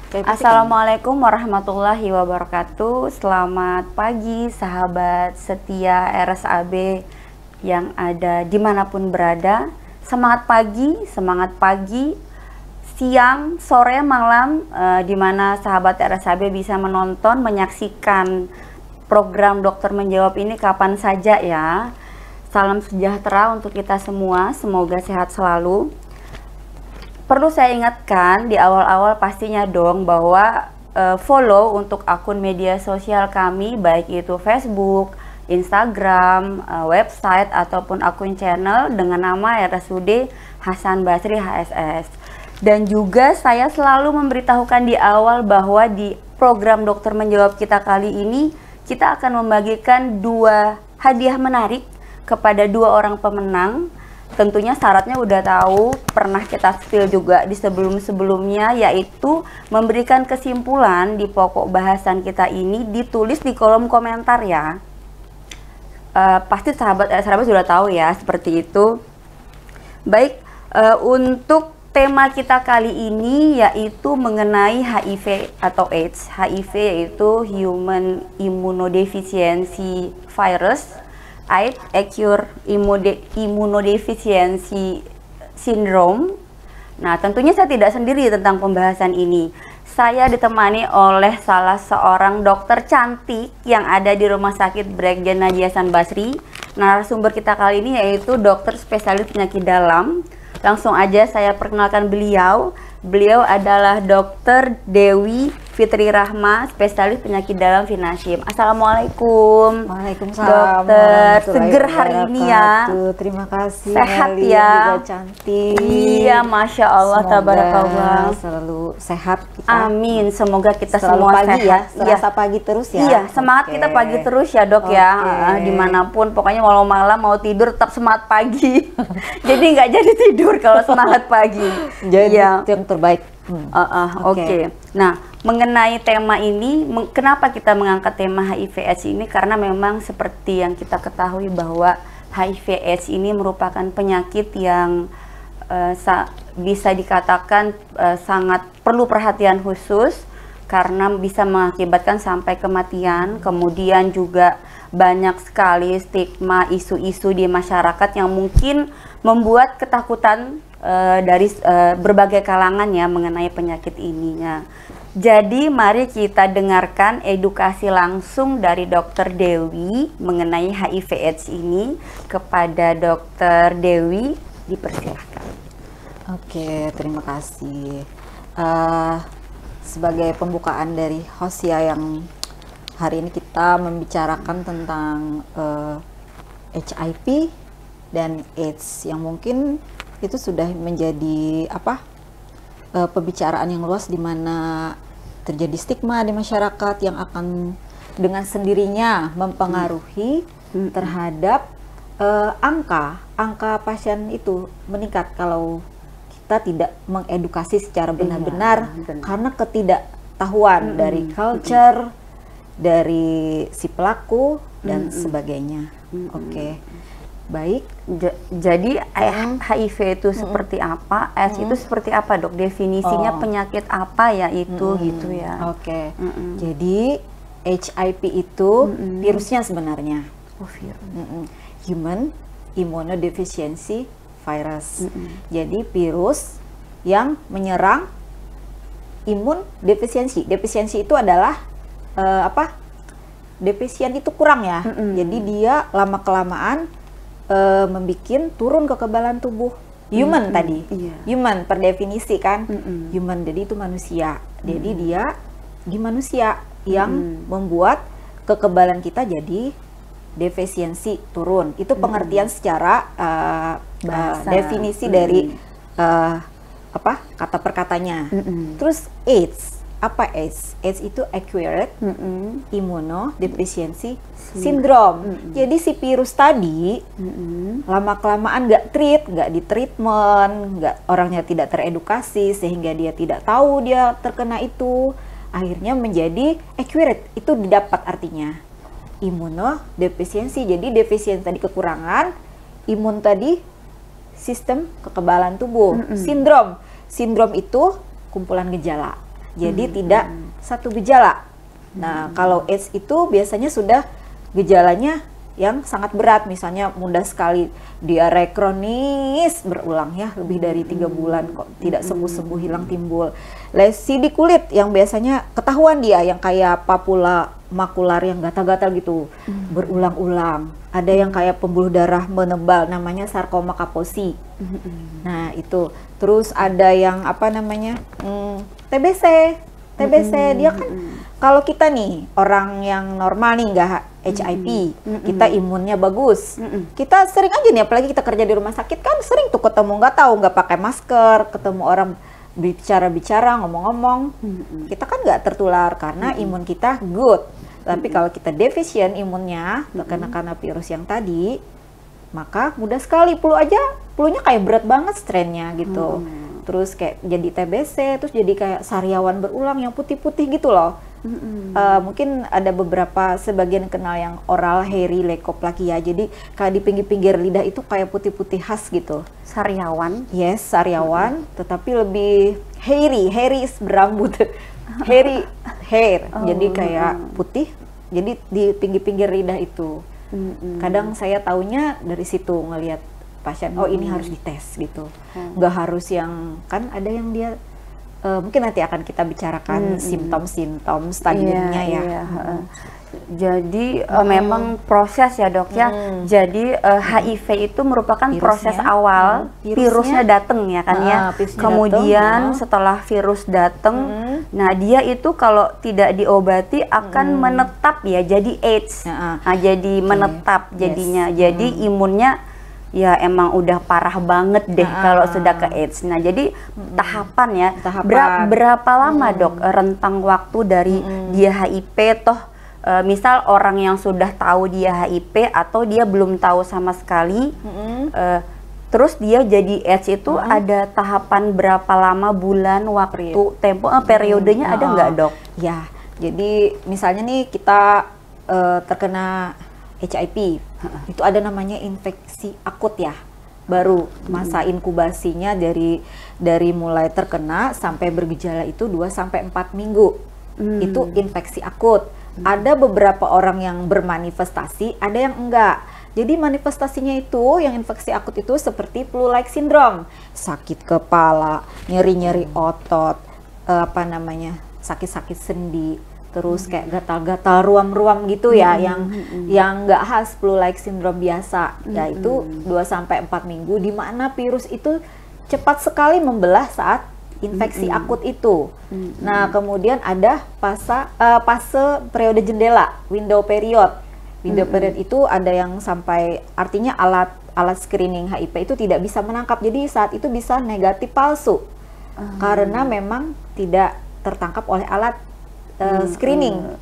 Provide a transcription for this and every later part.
Assalamualaikum warahmatullahi wabarakatuh. Selamat pagi sahabat setia RSAB yang ada dimanapun berada. Semangat pagi, siang, sore, malam, dimana sahabat RSAB bisa menonton, menyaksikan program Dokter Menjawab ini kapan saja ya. Salam sejahtera untuk kita semua, semoga sehat selalu. Perlu saya ingatkan di awal-awal pastinya dong bahwa follow untuk akun media sosial kami, baik itu Facebook, Instagram, website ataupun akun channel dengan nama RSUD Hasan Basri HSS. Dan juga saya selalu memberitahukan di awal bahwa di program Dokter Menjawab kita kali ini kita akan membagikan 2 hadiah menarik kepada 2 orang pemenang. Tentunya syaratnya udah tahu, pernah kita spill juga di sebelum-sebelumnya, yaitu memberikan kesimpulan di pokok bahasan kita ini ditulis di kolom komentar ya. Pasti sahabat sudah tahu ya, seperti itu. Baik, untuk tema kita kali ini yaitu mengenai HIV atau AIDS. HIV yaitu Human Immunodeficiency Virus, AIDS Acute Immunodeficiency Syndrome. Nah, tentunya saya tidak sendiri tentang pembahasan ini. Saya ditemani oleh salah seorang dokter cantik yang ada di Rumah Sakit Brigjen Naji Hasan Basri. Narasumber kita kali ini yaitu dokter spesialis penyakit dalam. Langsung aja saya perkenalkan beliau. Beliau adalah Dr. Dewi Fitri Rahma, spesialis penyakit dalam Vinasim. Assalamualaikum. Waalaikumsalam. Dokter, seger hari ini ya. Terima kasih. Sehat Meli, ya. juga cantik. Iya, masya Allah, tabarakallah. Selalu sehat kita. Amin. Semoga kita selalu semua pagi sehat. ya. Serasa pagi terus ya. Iya, semangat kita pagi terus ya dok ya. Dimanapun, pokoknya walau malam mau tidur tetap semangat pagi. Jadi nggak jadi tidur kalau semangat pagi. Jadi ya. itu yang terbaik. Oke. Nah, mengenai tema ini, kenapa kita mengangkat tema HIV/AIDS ini? Karena memang seperti yang kita ketahui bahwa HIV/AIDS ini merupakan penyakit yang bisa dikatakan sangat perlu perhatian khusus karena bisa mengakibatkan sampai kematian. Kemudian juga banyak sekali stigma, isu-isu di masyarakat yang mungkin membuat ketakutan dari berbagai kalangan ya mengenai penyakit ininya. Jadi mari kita dengarkan edukasi langsung dari Dr. Dewi mengenai HIV/AIDS ini. Kepada Dr. Dewi, dipersilahkan. Oke, terima kasih. Sebagai pembukaan dari host ya, yang hari ini kita membicarakan tentang HIV dan AIDS yang mungkin itu sudah menjadi pembicaraan yang luas, di mana terjadi stigma di masyarakat yang akan dengan sendirinya mempengaruhi terhadap angka pasien itu meningkat kalau kita tidak mengedukasi secara benar-benar karena ketidaktahuan dari culture, dari si pelaku dan sebagainya. Oke. Baik, jadi HIV itu seperti apa, AIDS itu seperti apa dok? Definisinya penyakit apa ya itu gitu ya? Oke. Jadi HIV itu virusnya sebenarnya. Human Immunodeficiency Virus. Jadi virus yang menyerang imun defisiensi. Defisiensi itu adalah defisien itu kurang ya. Jadi dia lama kelamaan membikin turun kekebalan tubuh. Human tadi, human per definisi kan, human jadi itu manusia. Jadi dia di manusia yang membuat kekebalan kita jadi defisiensi turun. Itu pengertian secara definisi dari kata perkatanya. Terus AIDS. Apa AIDS? AIDS itu Acquired Immunodeficiency Syndrome. Jadi si virus tadi lama-kelamaan nggak di treatment, orangnya tidak teredukasi sehingga dia tidak tahu dia terkena itu, akhirnya menjadi acquired. Itu didapat artinya immunodeficiency. Jadi defisiensi tadi kekurangan, imun tadi sistem kekebalan tubuh. Sindrom itu kumpulan gejala. jadi tidak satu gejala. Nah, kalau AIDS itu biasanya sudah gejalanya yang sangat berat, misalnya mudah sekali diare kronis berulang ya, lebih dari 3 bulan kok tidak sembuh-sembuh, hilang timbul. Lesi di kulit yang biasanya ketahuan dia yang kayak papula makular yang gatal-gatal gitu, berulang-ulang. Ada yang kayak pembuluh darah menebal namanya sarkoma kaposi. Nah, itu. Terus ada yang apa namanya? TBC. Dia kan kalau kita nih orang yang normal nih nggak HIV, kita imunnya bagus, kita sering aja nih, apalagi kita kerja di rumah sakit kan sering tuh ketemu nggak pakai masker, ketemu orang bicara ngomong-ngomong, kita kan nggak tertular karena imun kita good. Tapi kalau kita deficient imunnya karena virus yang tadi, maka mudah sekali flu-nya kayak berat banget strainnya gitu. Terus kayak jadi TBC, terus jadi kayak sariawan berulang yang putih-putih gitu loh. Mungkin ada beberapa sebagian kenal yang oral hairy leukoplakia, jadi kayak di pinggir-pinggir lidah itu kayak putih-putih khas gitu. Sariawan? Yes, sariawan, tetapi lebih hairy is berambut. Hair, jadi kayak putih, jadi di pinggir-pinggir lidah itu. Kadang saya taunya dari situ ngelihat pasien, oh ini harus dites gitu, nggak harus yang, kan ada yang dia mungkin nanti akan kita bicarakan simptom-simptom stadiumnya ya. Jadi memang proses ya dok ya. Jadi HIV itu merupakan proses awal virusnya datang ya kan ya. Kemudian setelah virus datang, nah dia itu kalau tidak diobati akan menetap ya, jadi AIDS. Nah jadi menetap jadinya. Jadi imunnya ya emang udah parah banget deh kalau sudah ke AIDS. Nah jadi tahapan ya, berapa lama dok rentang waktu dari dia HIV toh, misal orang yang sudah tahu dia HIV atau dia belum tahu sama sekali, terus dia jadi AIDS itu ada tahapan berapa lama, bulan, waktu, tempo, periodenya ada nggak dok? Ya, jadi misalnya nih kita terkena HIV, itu ada namanya infeksi akut ya, baru masa inkubasinya dari mulai terkena sampai bergejala itu 2-4 minggu, itu infeksi akut. Ada beberapa orang yang bermanifestasi, ada yang enggak. Jadi manifestasinya itu yang infeksi akut itu seperti flu-like syndrome, sakit kepala, nyeri-nyeri otot, sakit-sakit sendi, terus kayak gatal-gatal ruam-ruam gitu ya, yang nggak khas flu-like syndrome biasa, yaitu 2-4 minggu, di mana virus itu cepat sekali membelah saat infeksi akut itu. Nah kemudian ada fase periode jendela, window period. Window period itu ada yang sampai, artinya alat screening HIV itu tidak bisa menangkap, jadi saat itu bisa negatif palsu karena memang tidak tertangkap oleh alat screening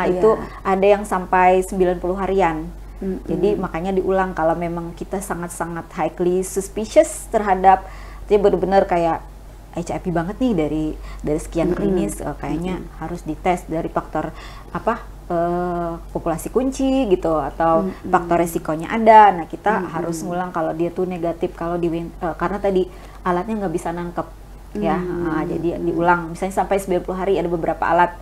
itu ada yang sampai 90 harian. Jadi makanya diulang kalau memang kita sangat-sangat highly suspicious terhadap, jadi benar-benar kayak HIV banget nih dari sekian klinis, kayaknya harus dites dari faktor populasi kunci gitu, atau faktor resikonya ada. Nah kita harus ngulang kalau dia tuh negatif, kalau karena tadi alatnya nggak bisa nangkep ya. Jadi diulang, misalnya sampai 90 hari ada beberapa alat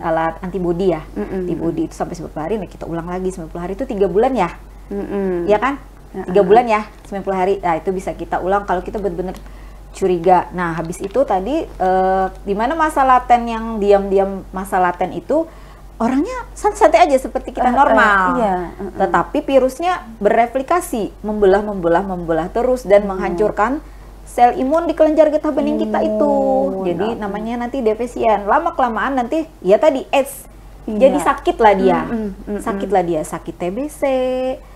alat antibody ya, antibody itu sampai 90 hari, nah kita ulang lagi 90 hari itu 3 bulan ya, ya kan, 3 bulan ya, 90 hari, nah itu bisa kita ulang kalau kita benar-benar curiga. Nah habis itu tadi di mana masa laten, yang diam-diam masa laten itu orangnya santai aja seperti kita normal, tetapi virusnya bereplikasi, membelah terus dan menghancurkan sel imun di kelenjar getah bening kita itu. Jadi namanya nanti defisien. Lama-kelamaan nanti ya tadi AIDS. Jadi sakit lah dia. Sakit TBC,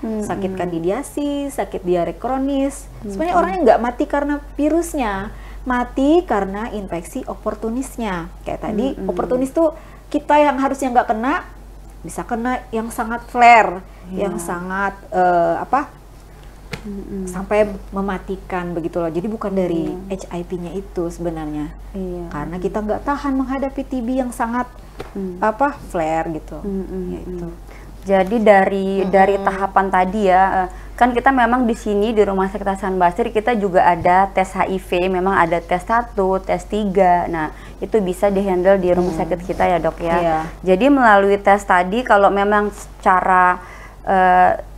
sakit kandidiasis, sakit diare kronis. Sebenarnya orangnya nggak mati karena virusnya, mati karena infeksi oportunisnya. Kayak tadi oportunis tuh kita yang harusnya nggak kena, bisa kena yang sangat flare, yang sangat sampai mematikan begitu loh. Jadi bukan dari HIV-nya itu sebenarnya, karena kita nggak tahan menghadapi TB yang sangat flare gitu. Gitu. Jadi dari tahapan tadi ya, kan kita memang di sini di Rumah Sakit Hasan Basri kita juga ada tes HIV, memang ada tes 1, tes 3. Nah, itu bisa dihandle di rumah sakit kita ya, Dok ya. Iya. Jadi melalui tes tadi kalau memang secara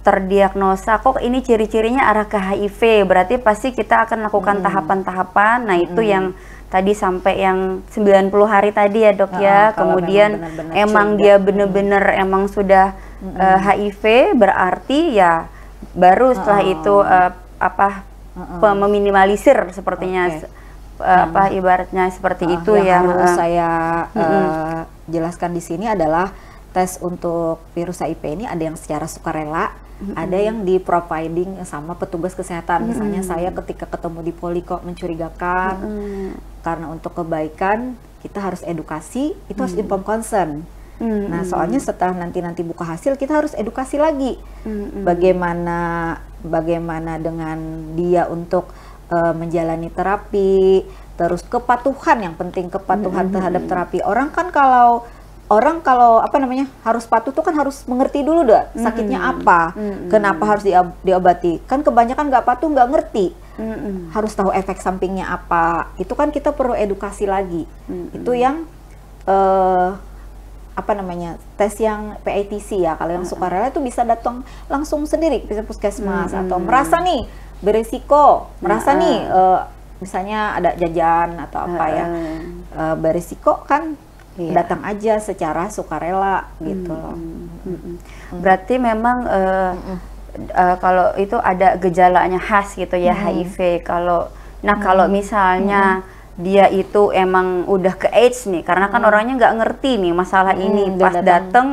terdiagnosa kok ini ciri-cirinya arah ke HIV, berarti pasti kita akan lakukan tahapan-tahapan. Nah, itu yang tadi sampai yang 90 hari tadi ya, Dok ya. Kemudian benar-benar emang dia bener-bener emang sudah HIV, berarti ya baru setelah itu meminimalisir sepertinya ibaratnya seperti itu yang ya. Harus saya jelaskan di sini adalah tes untuk virus HIV ini ada yang secara sukarela, ada yang di providing sama petugas kesehatan. Misalnya saya ketika ketemu di Poliko mencurigakan, karena untuk kebaikan kita harus edukasi, itu harus inform consent. Nah, soalnya setelah nanti buka hasil kita harus edukasi lagi bagaimana dengan dia untuk menjalani terapi, terus kepatuhan, yang penting kepatuhan terhadap terapi. Orang kalau harus patuh tuh kan harus mengerti dulu dah sakitnya apa, kenapa harus diobati. Kan kebanyakan nggak patuh, nggak ngerti, harus tahu efek sampingnya apa. Itu kan kita perlu edukasi lagi. Itu yang tes yang PITC ya. Kalau yang sukarela itu bisa datang langsung sendiri, bisa puskesmas atau merasa nih berisiko, misalnya ada jajan atau apa ya, berisiko kan datang aja secara sukarela gitu loh. Berarti memang kalau itu ada gejalanya khas gitu ya, HIV. Kalau misalnya dia itu emang udah ke AIDS nih, karena kan orangnya nggak ngerti nih masalah ini, pas dateng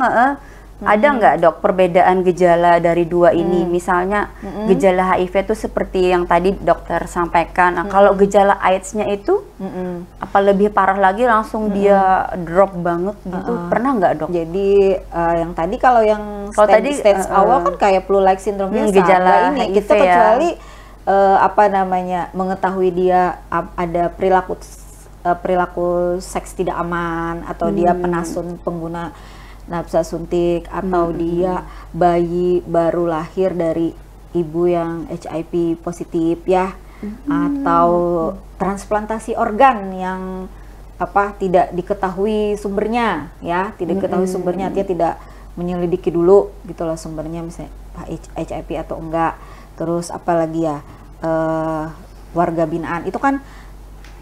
ada nggak, Dok, perbedaan gejala dari dua ini? Misalnya gejala HIV itu seperti yang tadi dokter sampaikan. Nah, kalau gejala AIDS-nya itu apa lebih parah lagi, langsung dia drop banget gitu? Pernah nggak, Dok? Jadi yang tadi kalau yang stage awal kan kayak flu-like syndrome biasa, gejala ini HIV kita kecuali mengetahui dia ada perilaku seks tidak aman, atau dia penasun pengguna nafsa suntik, atau dia bayi baru lahir dari ibu yang HIV positif ya, atau transplantasi organ yang tidak diketahui sumbernya ya, dia tidak menyelidiki dulu gitu loh sumbernya, misalnya HIV atau enggak. Terus apalagi ya, warga binaan itu kan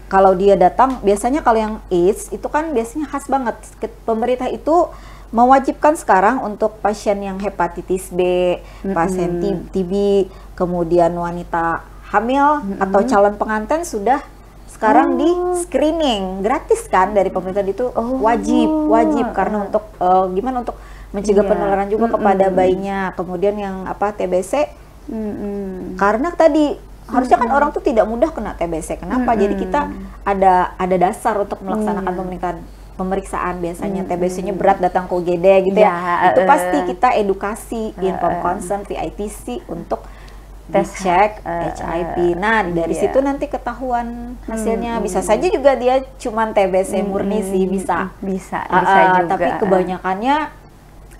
kalau dia datang biasanya, kalau yang AIDS itu kan biasanya khas banget. Pemerintah itu mewajibkan sekarang untuk pasien yang hepatitis B, pasien TB, kemudian wanita hamil atau calon pengantin sudah sekarang di screening gratis kan dari pemerintah. Itu wajib karena untuk untuk mencegah penularan juga kepada bayinya. Kemudian yang TBC, karena tadi harusnya kan orang tuh tidak mudah kena TBC. Kenapa? Jadi kita ada dasar untuk melaksanakan pemeriksaan. Biasanya TBC-nya berat, datang ke UGD gitu ya. Itu pasti kita edukasi, inform consent, VITC untuk dicek HIV. Nah, dari situ nanti ketahuan hasilnya. Bisa saja juga dia cuman TBC murni sih, bisa juga. Tapi kebanyakannya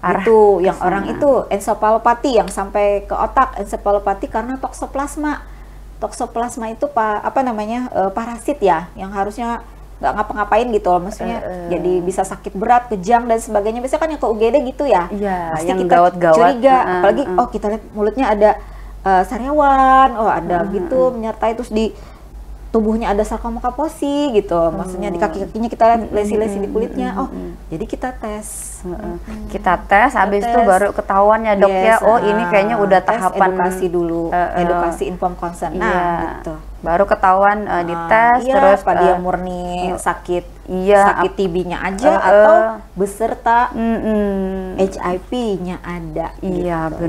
itu yang orang itu ensefalopati yang sampai ke otak, ensefalopati karena toksoplasma. Toksoplasma itu parasit ya, yang harusnya nggak ngapa-ngapain gitu loh, maksudnya jadi bisa sakit berat, kejang dan sebagainya. Biasanya kan yang ke UGD gitu ya, pasti yang kita gawat-gawat, curiga, apalagi kita lihat mulutnya ada sariawan, ada gitu menyertai, terus di tubuhnya ada sarkoma kaposi gitu, maksudnya di kaki-kakinya kita lihat lesi-lesi di kulitnya. Jadi kita tes. Habis itu baru ketahuan ya, Dok ya. Ini kayaknya udah tahapan edukasi dulu, edukasi inform consent. Nah, gitu. Baru ketahuan dites, terus dia murni sakit TB-nya aja atau beserta HIV-nya ada. Iya, gitu.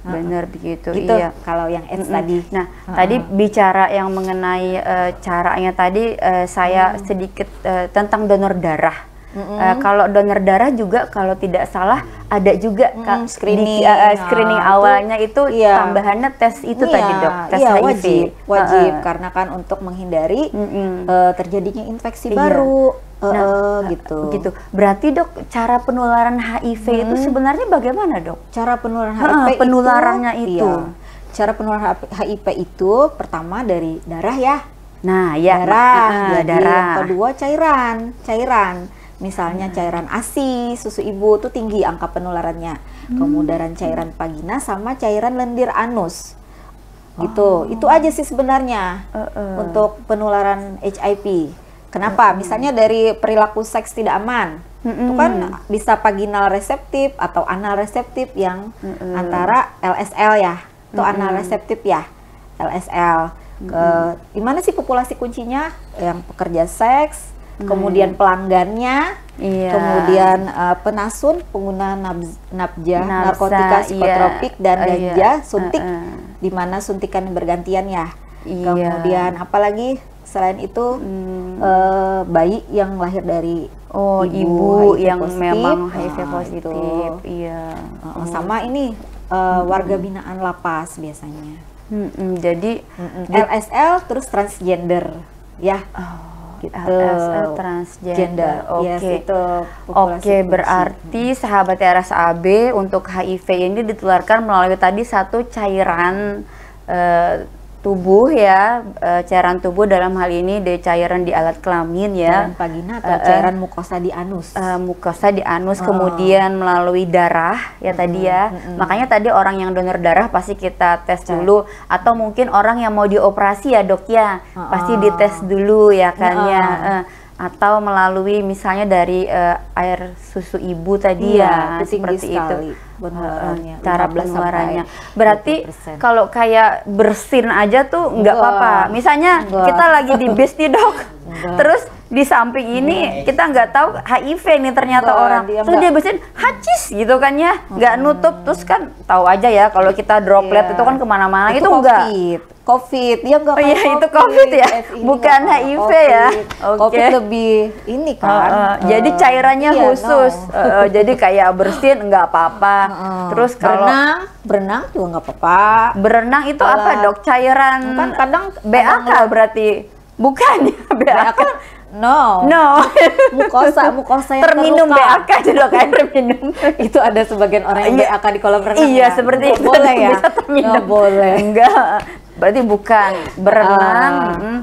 benar begitu. Gitu, iya. Kalau yang AIDS tadi. Nah, tadi bicara yang mengenai caranya tadi, saya sedikit tentang donor darah. Kalau donor darah juga kalau tidak salah ada juga screening awalnya itu tambahannya tes itu tadi, Dok, tes HIV. Wajib karena kan untuk menghindari terjadinya infeksi baru. gitu. Gitu. Berarti dok, cara penularan HIV itu sebenarnya bagaimana dok? Cara penularan HIV penularannya itu. Iya. Cara penularan HIV itu pertama dari darah ya. Nah, ya Darah. Jadi darah. yang kedua cairan. Misalnya cairan ASI, susu ibu itu tinggi angka penularannya. Kemudian cairan vagina sama cairan lendir anus. Gitu. Itu aja sih sebenarnya untuk penularan HIV. Kenapa? Misalnya dari perilaku seks tidak aman. Itu kan bisa vaginal reseptif atau anal reseptif yang antara LSL ya. Itu anal reseptif ya. LSL. Gimana sih populasi kuncinya? Yang pekerja seks, kemudian pelanggannya, kemudian penasun, pengguna nabja, narkotika psikotropik dan ganja, suntik, di mana suntikan bergantian ya. Kemudian apalagi selain itu bayi yang lahir dari ibu yang positif, memang HIV positif. Itu. Iya. Sama ini warga binaan lapas biasanya. Jadi LSL terus transgender ya. Gitu. LSL transgender. Yes, itu Oke, berarti sahabat RSAB untuk HIV ini ditularkan melalui tadi satu cairan tubuh ya, cairan tubuh dalam hal ini cairan di alat kelamin ya, cairan vagina atau cairan mukosa di anus. Mukosa di anus, kemudian melalui darah ya tadi ya. Makanya tadi orang yang donor darah pasti kita tes dulu, atau mungkin orang yang mau dioperasi ya dok ya, pasti dites dulu ya kan ya. Atau melalui misalnya dari air susu ibu tadi ya, seperti itu. Cara penularannya. Berarti kalau kayak bersin aja tuh nggak apa-apa. Misalnya kita lagi di bis nih dok, terus di samping ini kita nggak tahu HIV nih ternyata orang, terus dia bersin hacis gitu kan ya, nggak nutup, terus kan tahu aja ya kalau kita droplet itu kan kemana-mana, itu enggak. COVID ya enggak. Oh iya itu COVID ya, bukan HIV ya. COVID lebih ini kan. Jadi cairannya khusus. Jadi kayak bersin nggak apa-apa. Terus kalau berenang juga nggak apa-apa. Berenang itu apa dok? Cairan kan kadang BAK berarti? Bukan ya BAK. No. mukosa yang terminum BAK aja dok, air minum. Itu ada sebagian orang yang BAK di kolam renang. Iya seperti itu. Boleh ya? Bisa terminum. Nggak boleh. Enggak. Berarti bukan berenang,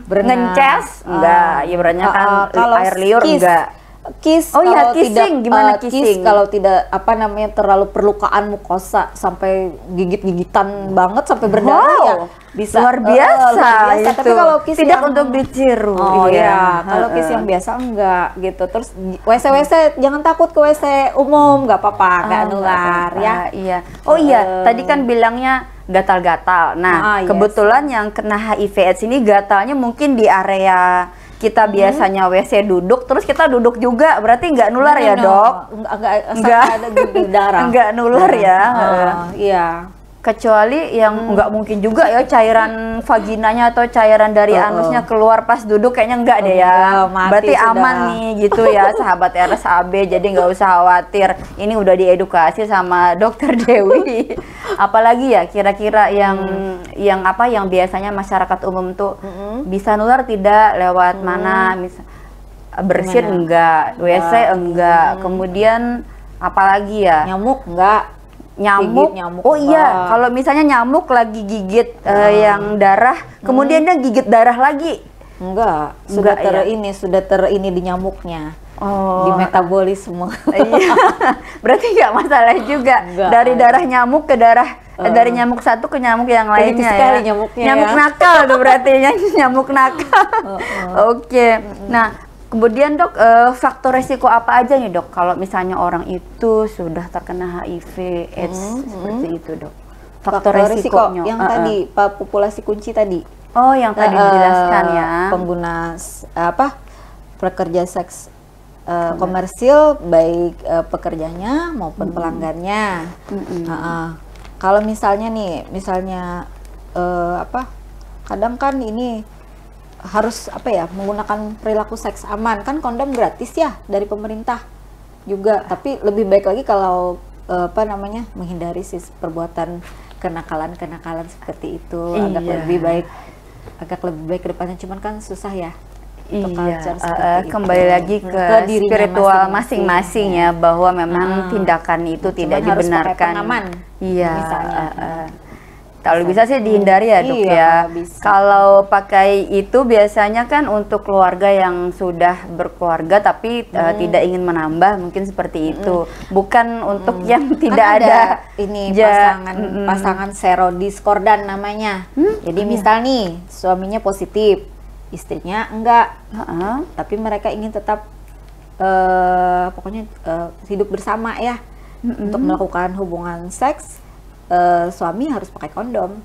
ngeces enggak, ya berenang kan air liur enggak. Kiss, oh iya kissing, gimana kissing? Kalau tidak terlalu perlukaan mukosa sampai gigit-gigitan banget sampai berdarah ya bisa. Luar biasa itu. Tapi kalau kiss tidak untuk diciru. Kalau kiss yang biasa enggak gitu. Terus WC jangan takut ke WC umum, nggak apa-apa, nggak nular ya. Iya. Oh iya, tadi kan bilangnya gatal-gatal. Nah, kebetulan yang kena HIV/AIDS ini gatalnya mungkin di area kita biasanya WC duduk, terus kita duduk juga, berarti nggak nular ya dok? Enggak ada darah. Nggak nular ya? Iya. Kecuali yang nggak mungkin juga ya cairan vaginanya atau cairan dari anusnya keluar pas duduk, kayaknya enggak deh ya. Berarti aman nih gitu ya sahabat RSAB, jadi nggak usah khawatir. Ini udah diedukasi sama Dokter Dewi. Apalagi ya kira-kira yang apa yang biasanya masyarakat umum tuh bisa nular tidak lewat mana? Bersin enggak, WC enggak, kemudian apalagi ya? Nyamuk enggak. Nyamuk. Oh iya, kalau misalnya nyamuk lagi gigit yang darah, kemudian dia gigit darah lagi. Enggak, sudah terini di nyamuknya. Di metabolisme. Iya. Berarti nggak masalah juga. Dari darah nyamuk ke darah dari nyamuk satu ke nyamuk yang lainnya ya. Nyamuk nakal tuh berarti nyamuk nakal. Oke. Nah, kemudian dok, faktor resiko apa aja nih dok kalau misalnya orang itu sudah terkena HIV/AIDS seperti itu dok? Faktor resiko yang tadi populasi kunci tadi. Oh yang tadi dijelaskan ya. Pengguna pekerja seks komersil baik pekerjanya maupun pelanggannya. Kalau misalnya kadang kan ini harus menggunakan perilaku seks aman, kan kondom gratis ya dari pemerintah juga, tapi lebih baik lagi kalau menghindari perbuatan kenakalan seperti itu. Agak lebih baik ke depannya, cuman kan susah ya. Iya, culture seperti kembali itu. lagi ke dirinya spiritual masing-masing, masing-masing ya, bahwa memang tindakan itu Cuman tidak harus pakai dibenarkan. pengaman, Iya. misalnya. Kalau bisa sih dihindari ya, Dok, Iya, ya. kalau bisa. Kalau pakai itu biasanya kan untuk keluarga yang sudah berkeluarga tapi tidak ingin menambah, mungkin seperti itu. Bukan untuk yang tidak Kan ada ini pasangan serodiskordan namanya. Jadi misal nih suaminya positif, istrinya enggak, tapi mereka ingin tetap pokoknya hidup bersama ya. Untuk melakukan hubungan seks, suami harus pakai kondom.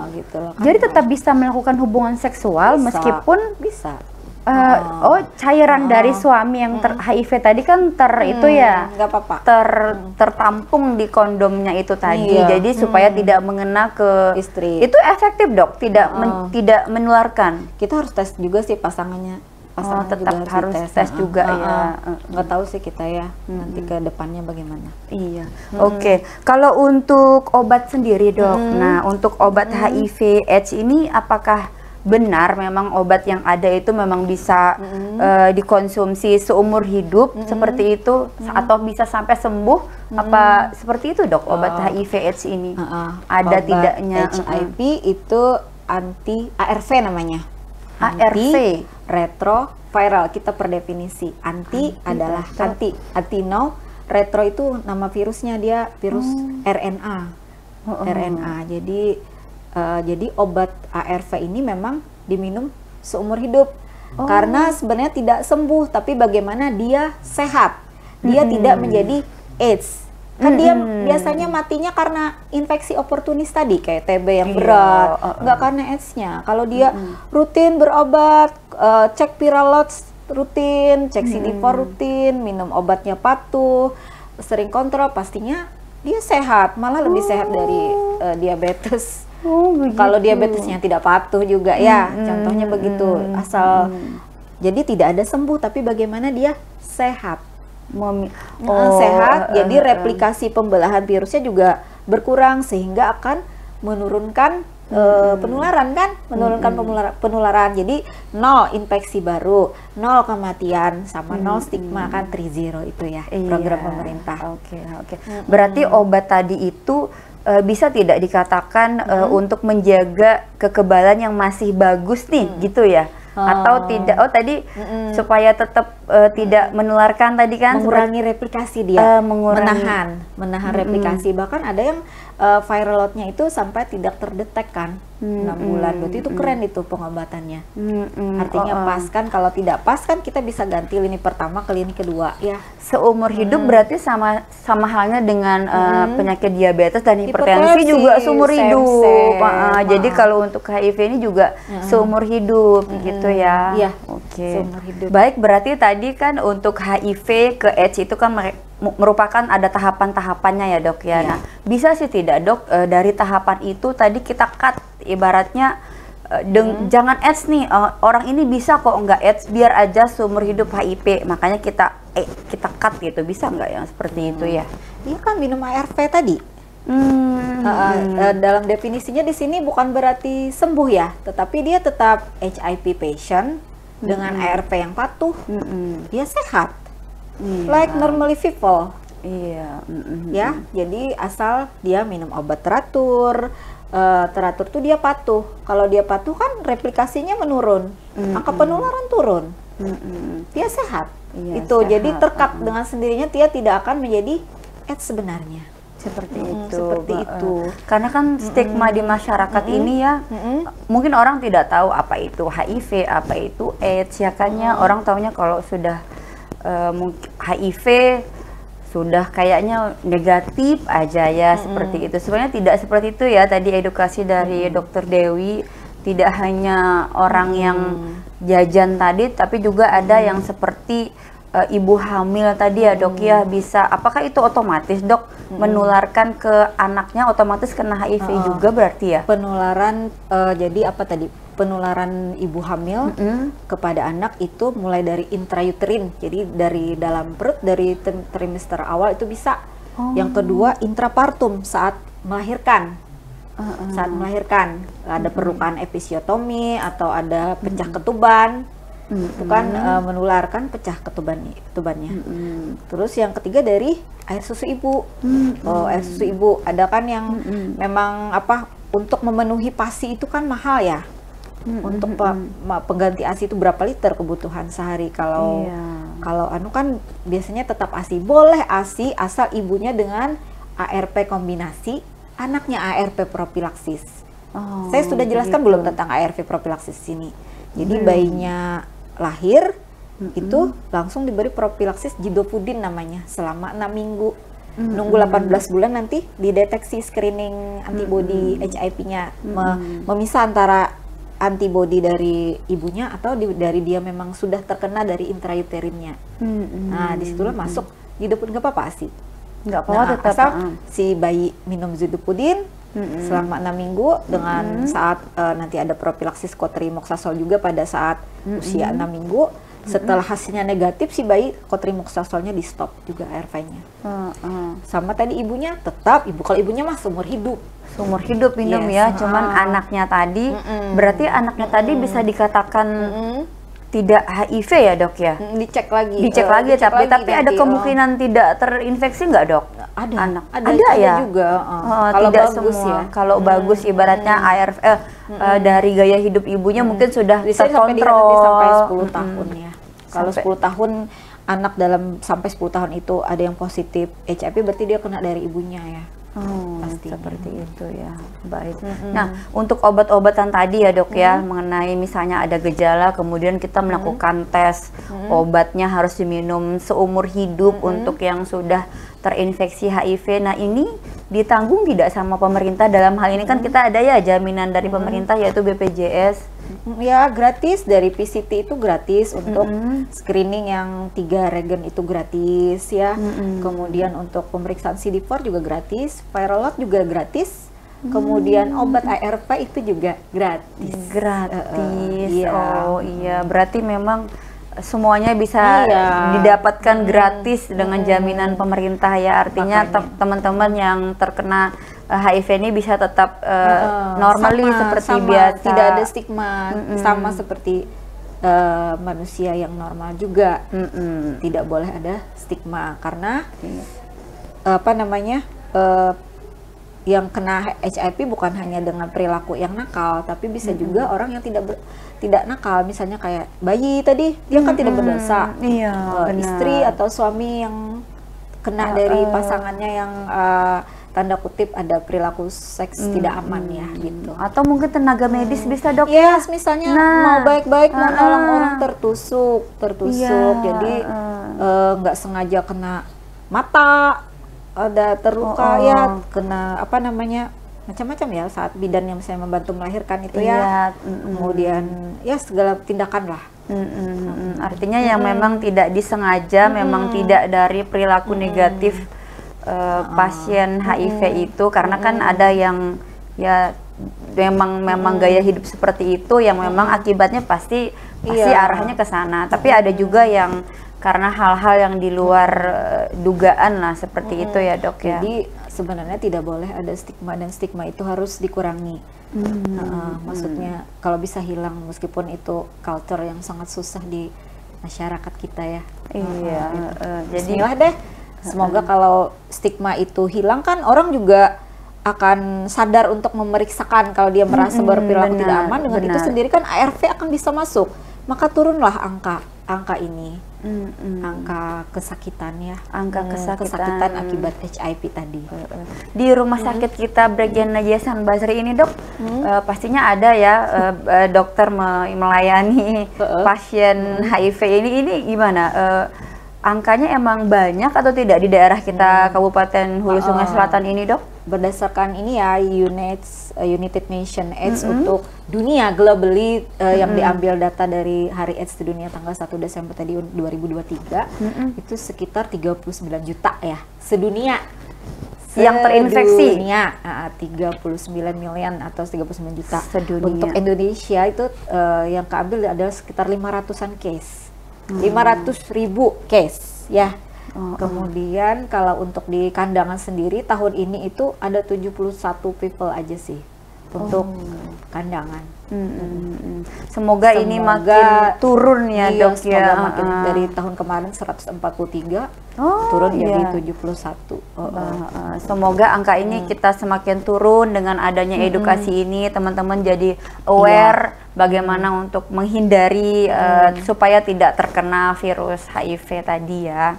Gitu loh. Jadi tetap bisa melakukan hubungan seksual meskipun bisa. Cairan dari suami yang HIV tadi kan itu ya nggak apa-apa. tertampung di kondomnya itu tadi. Iya. Jadi supaya tidak mengena ke Istri. Itu efektif, Dok? Tidak menularkan. Kita harus tes juga sih pasangannya. Tetap harus tes juga ya. Nggak tahu sih kita ya nanti ke depannya bagaimana. Iya. Oke. Kalau untuk obat sendiri, Dok. Nah, untuk obat HIV/AIDS ini apakah benar memang obat yang ada itu memang bisa dikonsumsi seumur hidup seperti itu atau bisa sampai sembuh? Apa seperti itu, Dok, obat HIV/AIDS ini? Ada obat tidaknya HIV itu anti ARV namanya. ARV, retroviral, kita per definisi. Anti adalah anti-no, retro itu nama virusnya, dia virus RNA. RNA. Jadi obat ARV ini memang diminum seumur hidup. Karena sebenarnya tidak sembuh, tapi bagaimana dia sehat. Dia tidak menjadi AIDS. Kan dia biasanya matinya karena infeksi oportunis tadi, kayak TB yang berat, nggak karena AIDS-nya. Kalau dia rutin berobat, cek viral loads rutin, cek CD4 rutin, minum obatnya patuh, sering kontrol, pastinya dia sehat, malah lebih sehat dari diabetes. Kalau diabetesnya tidak patuh juga ya, contohnya begitu. Jadi tidak ada sembuh, tapi bagaimana dia sehat. Sehat, jadi replikasi pembelahan virusnya juga berkurang sehingga akan menurunkan penularan kan, menurunkan penularan. Jadi 0 infeksi baru, 0 kematian, sama 0 stigma kan 3-0 itu ya program pemerintah. Oke. Berarti obat tadi itu bisa tidak dikatakan untuk menjaga kekebalan yang masih bagus nih, gitu ya? Atau tidak? Tadi supaya tetap tidak menularkan tadi kan? Mengurangi replikasi dia, menahan replikasi. Bahkan ada yang viral load-nya itu sampai tidak terdetek kan, 6 bulan. Berarti itu keren itu pengobatannya. Artinya pas kan, kalau tidak pas kan kita bisa ganti lini pertama ke lini kedua ya. Seumur hidup berarti sama halnya dengan penyakit diabetes dan hipertensi juga seumur hidup. Jadi kalau untuk HIV ini juga seumur hidup gitu ya. Iya. Oke. Baik, berarti tadi kan untuk HIV ke AIDS itu kan merupakan ada tahapan-tahapannya ya, Dok ya. Nah, bisa sih tidak, Dok, dari tahapan itu tadi kita cut ibaratnya jangan AIDS nih, orang ini bisa kok nggak AIDS, biar aja seumur hidup HIV, makanya kita cut gitu, bisa nggak yang seperti itu ya? Dia kan minum ARV tadi. Dalam definisinya di sini bukan berarti sembuh ya, tetapi dia tetap HIV patient dengan ARV yang patuh, dia sehat. Like normally people. Ya, jadi asal dia minum obat teratur, teratur tuh dia patuh. Kalau dia patuh kan replikasinya menurun, angka penularan turun, dia sehat. Itu sehat. Jadi terkat dengan sendirinya dia tidak akan menjadi AIDS sebenarnya. Seperti itu. Karena kan stigma di masyarakat ini ya, mungkin orang tidak tahu apa itu HIV, apa itu AIDS ya kan ya. Orang taunya kalau sudah HIV sudah kayaknya negatif aja ya, seperti itu. Sebenarnya tidak seperti itu ya. Tadi edukasi dari Dokter Dewi, tidak hanya orang yang jajan tadi, tapi juga ada yang seperti ibu hamil tadi ya, Dok ya, bisa. Apakah itu otomatis, Dok, menularkan ke anaknya, otomatis kena HIV juga berarti ya? Penularan jadi apa tadi? Penularan ibu hamil kepada anak itu mulai dari intrauterin, jadi dari dalam perut, dari trimester awal itu bisa. Yang kedua intrapartum, saat melahirkan. Saat melahirkan ada perlukaan episiotomi atau ada pecah ketuban, itu kan menularkan pecah ketubannya. Terus yang ketiga dari air susu ibu. Air susu ibu ada kan yang memang apa, untuk memenuhi PASI itu kan mahal ya. Untuk pengganti ASI itu berapa liter kebutuhan sehari? Kalau anu kan biasanya tetap ASI. Boleh ASI asal ibunya dengan ARP kombinasi, anaknya ARP propilaksis. Saya sudah jelaskan belum tentang ARV propilaksis ini. Jadi bayinya lahir itu langsung diberi propilaksis Gidopudin namanya selama 6 minggu. Nunggu 18 bulan nanti dideteksi screening antibody HIV-nya, memisah antara antibody dari ibunya atau dari dia memang sudah terkena dari intrauterinnya. Nah, disitulah masuk Gidopudin, nggak apa-apa sih. Nggak apa-apa, tetap asal si bayi minum Gidopudin selama 6 minggu dengan saat nanti ada propilaksis cotrimoxazole juga pada saat usia 6 minggu. Setelah hasilnya negatif, si bayi cotrimoxazolnya di stop juga ARV-nya. Sama tadi ibunya tetap, kalau ibunya mah seumur hidup. Seumur hidup minum ya, cuman anaknya tadi, berarti anaknya tadi bisa dikatakan tidak HIV ya dok ya? Dicek lagi. Dicek lagi, tapi ada kemungkinan tidak terinfeksi nggak dok? Ada ya juga. Kalau tidak bagus semua. Ya. Kalau bagus ibaratnya ARV dari gaya hidup ibunya mungkin sudah bisa terkontrol sampai 10 tahun ya. Kalau 10 tahun anak sampai 10 tahun itu ada yang positif HIV, berarti dia kena dari ibunya ya. Seperti itu ya. Baik. Nah, untuk obat-obatan tadi ya dok ya, mengenai misalnya ada gejala, kemudian kita melakukan tes, obatnya harus diminum seumur hidup untuk yang sudah terinfeksi HIV. Nah, ini ditanggung tidak sama pemerintah? Dalam hal ini kan kita ada ya jaminan dari pemerintah yaitu BPJS. Ya, gratis. Dari PCT itu gratis untuk screening yang 3 regen itu gratis ya. Kemudian untuk pemeriksaan CD4 juga gratis, viral load juga gratis. Kemudian obat ARV itu juga gratis. Oh iya, berarti memang semuanya bisa didapatkan gratis dengan jaminan pemerintah ya. Artinya teman-teman yang terkena HIV ini bisa tetap normally seperti biasa. Tidak ada stigma, sama seperti manusia yang normal juga. Tidak boleh ada stigma karena apa namanya, yang kena HIV bukan hanya dengan perilaku yang nakal, tapi bisa juga orang yang tidak nakal, misalnya kayak bayi tadi, dia kan tidak berdosa. Istri atau suami yang kena dari pasangannya yang tanda kutip ada perilaku seks tidak aman ya gitu. Atau mungkin tenaga medis bisa dok misalnya mau baik-baik mau nolong orang tertusuk, jadi nggak sengaja kena mata, ada terluka ya, kena apa namanya, macam-macam ya saat bidan yang misalnya membantu melahirkan itu kemudian ya segala tindakan lah. Artinya yang memang tidak disengaja, memang tidak dari perilaku negatif pasien HIV itu, karena kan ada yang ya memang gaya hidup seperti itu yang memang akibatnya pasti arahnya ke sana. Tapi ada juga yang karena hal-hal yang di luar dugaan lah seperti itu ya dok ya. Jadi sebenarnya tidak boleh ada stigma, dan stigma itu harus dikurangi. Maksudnya kalau bisa hilang, meskipun itu culture yang sangat susah di masyarakat kita ya. Jadi bismillah deh, semoga kalau stigma itu hilang, kan orang juga akan sadar untuk memeriksakan kalau dia merasa berperilaku tidak aman. Dengan itu sendiri kan ARV akan bisa masuk, maka turunlah angka ini, angka kesakitan ya, kesakitan akibat HIV tadi. Di rumah sakit kita Brigjen Najia Basri ini dok, pastinya ada ya dokter melayani pasien HIV ini gimana? Angkanya emang banyak atau tidak di daerah kita Kabupaten Hulu Sungai Selatan ini dok? Berdasarkan ini ya, United Nations AIDS untuk dunia globally, yang diambil data dari Hari AIDS di dunia tanggal 1 Desember tadi 2023, itu sekitar 39 juta ya sedunia. Yang terinfeksi? Sedunia, 39 million atau 39 juta. Sedunia. Untuk Indonesia itu yang keambil adalah sekitar 500-an case. 500.000 case ya. Kemudian kalau untuk di Kandangan sendiri tahun ini itu ada 71 people aja sih untuk Kandangan. Semoga ini makin turun ya, iya, Dok ya. Makin dari tahun kemarin 143 turun jadi 71. Semoga angka ini kita semakin turun dengan adanya edukasi ini, teman-teman jadi aware bagaimana untuk menghindari supaya tidak terkena virus HIV tadi ya.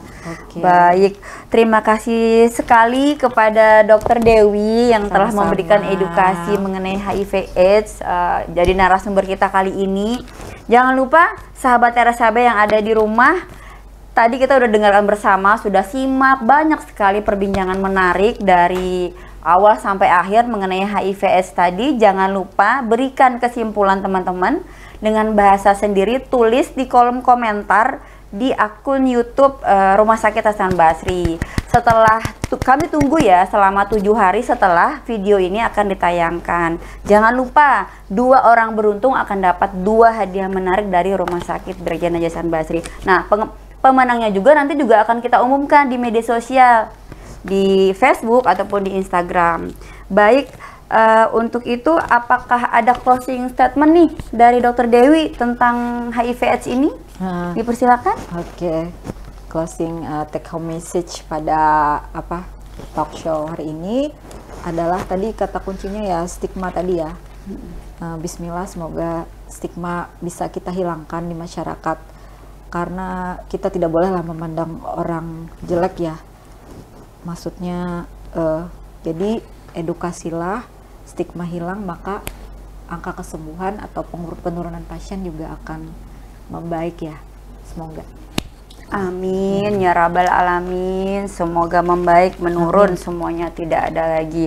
Baik, terima kasih sekali kepada Dokter Dewi yang telah memberikan edukasi mengenai HIV/AIDS jadi narasumber kita kali ini. Jangan lupa sahabat RSAB yang ada di rumah, tadi kita udah dengarkan bersama, sudah simak banyak sekali perbincangan menarik dari awal sampai akhir mengenai HIV/AIDS tadi. Jangan lupa berikan kesimpulan teman-teman dengan bahasa sendiri, tulis di kolom komentar di akun YouTube Rumah Sakit Hasan Basri. Setelah kami tunggu ya selama 7 hari setelah video ini akan ditayangkan. Jangan lupa 2 orang beruntung akan dapat 2 hadiah menarik dari Rumah Sakit Brigjen Najah Hasan Basri. Nah, pemenangnya juga nanti juga akan kita umumkan di media sosial, di Facebook ataupun di Instagram. Baik, untuk itu apakah ada closing statement nih dari Dokter Dewi tentang HIV/AIDS ini? Dipersilakan. Oke. Closing take home message pada talk show hari ini adalah tadi kata kuncinya ya stigma tadi ya. Bismillah, semoga stigma bisa kita hilangkan di masyarakat, karena kita tidak bolehlah memandang orang jelek ya. Maksudnya jadi edukasilah, stigma hilang, maka angka kesembuhan atau penurunan pasien juga akan membaik ya, semoga. Amin ya rabbal alamin, semoga membaik, menurun semuanya, tidak ada lagi.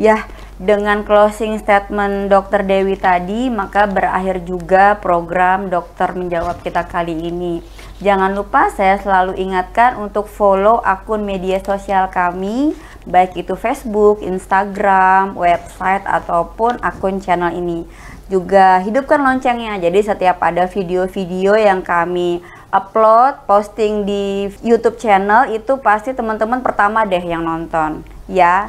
Ya, dengan closing statement Dokter Dewi tadi, maka berakhir juga program Dokter Menjawab kita kali ini. Jangan lupa saya selalu ingatkan untuk follow akun media sosial kami, baik itu Facebook, Instagram, website, ataupun akun channel ini. Juga hidupkan loncengnya, jadi setiap ada video-video yang kami upload, posting di YouTube channel, itu pasti teman-teman pertama deh yang nonton ya.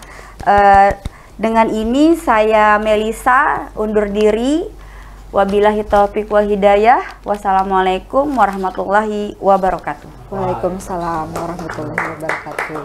Dengan ini saya Melisa undur diri. Wabillahi taufiq wal hidayah. Wassalamualaikum warahmatullahi wabarakatuh. Waalaikumsalam warahmatullahi wabarakatuh.